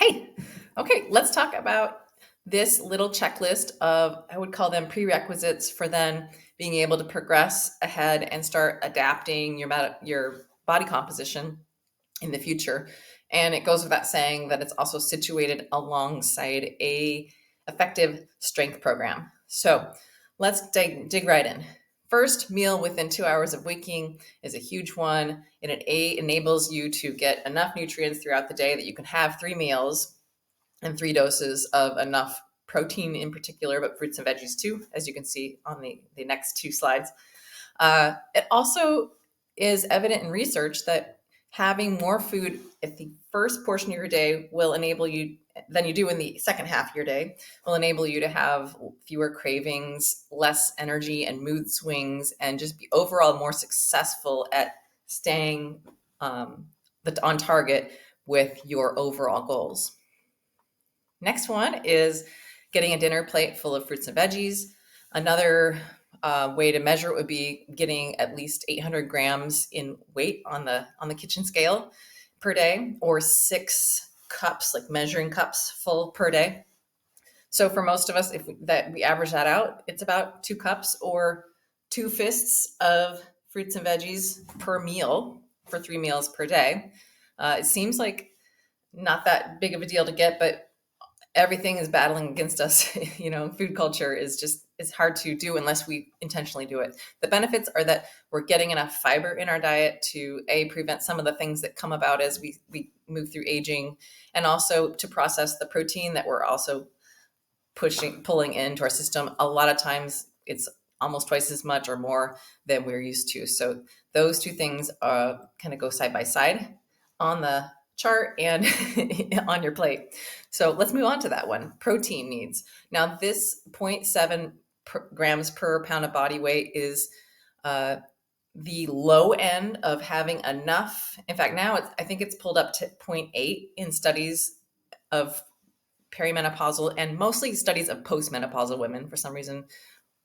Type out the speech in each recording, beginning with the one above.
Hey, okay, let's talk about this little checklist of, I would call them prerequisites for then being able to progress ahead and start adapting your body composition in the future. And it goes without saying that it's also situated alongside a effective strength program. So let's dig right in. First meal within 2 hours of waking is a huge one, and it enables you to get enough nutrients throughout the day that you can have 3 meals and 3 doses of enough protein in particular, but fruits and veggies too, as you can see on the next 2 slides. It also is evident in research that having more food at the first portion of your day will enable you than you do in the second half of your day will enable you to have fewer cravings, less energy and mood swings, and just be overall more successful at staying on target with your overall goals. Next one is getting a dinner plate full of fruits and veggies. Another way to measure it would be getting at least 800 grams in weight on the kitchen scale per day, or 6 cups, like measuring cups, full per day. So for most of us, if we average that out, it's about 2 cups or 2 fists of fruits and veggies per meal for 3 meals per day. It seems like not that big of a deal to get, but everything is battling against us. Food culture it's hard to do unless we intentionally do it. The benefits are that we're getting enough fiber in our diet to prevent some of the things that come about as we move through aging, and also to process the protein that we're also pulling into our system. A lot of times it's almost twice as much or more than we're used to. So those two things kind of go side by side on the chart and on your plate. So let's move on to that one, protein needs. Now this 0.7 grams per pound of body weight is the low end of having enough. In fact, now I think it's pulled up to 0.8 in studies of perimenopausal and mostly studies of postmenopausal women. For some reason,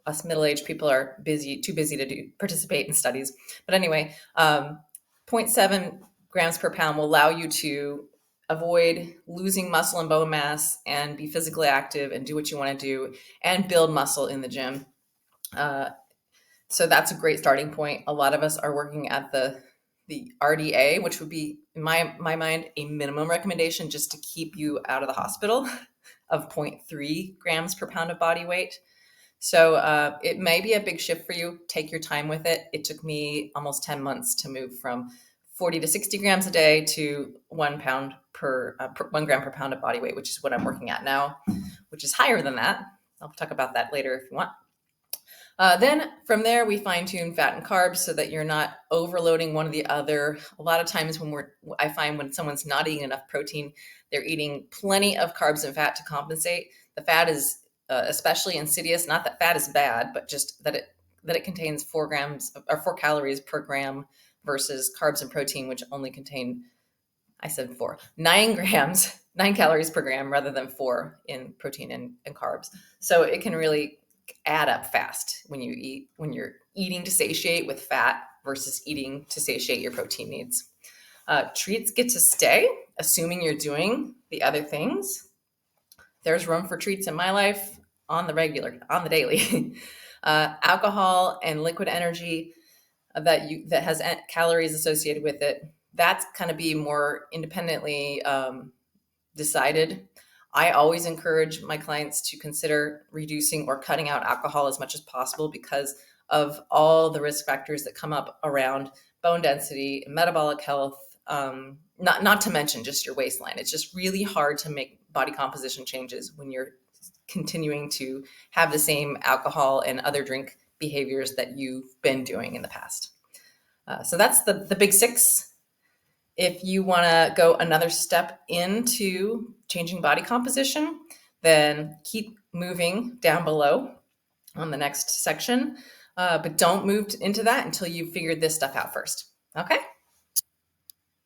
us middle-aged people are too busy to participate in studies. But anyway, 0.7 grams per pound will allow you to avoid losing muscle and bone mass and be physically active and do what you want to do and build muscle in the gym. So that's a great starting point. A lot of us are working at the RDA, which would be, in my mind, a minimum recommendation just to keep you out of the hospital of 0.3 grams per pound of body weight. So it may be a big shift for you. Take your time with it. It took me almost 10 months to move from 40 to 60 grams a day to 1 gram per pound of body weight, which is what I'm working at now, which is higher than that. I'll talk about that later if you want. Then from there, we fine tune fat and carbs so that you're not overloading one or the other. A lot of times I find when someone's not eating enough protein, they're eating plenty of carbs and fat to compensate. The fat is especially insidious. Not that fat is bad, but just that it contains 4 calories per gram versus carbs and protein, which only contain, I said 4, 9 calories per gram rather than 4 in protein and carbs. So it can really add up fast when you're eating to satiate with fat versus eating to satiate your protein needs. Treats get to stay, assuming you're doing the other things. There's room for treats in my life on the daily. Alcohol and liquid energy that has calories associated with it, that's kind of be more independently decided. I always encourage my clients to consider reducing or cutting out alcohol as much as possible because of all the risk factors that come up around bone density, metabolic health, not to mention just your waistline. It's just really hard to make body composition changes when you're continuing to have the same alcohol and other drink behaviors that you've been doing in the past. So that's the big 6. If you want to go another step into changing body composition, then keep moving down below on the next section, but don't move into that until you've figured this stuff out first. Okay?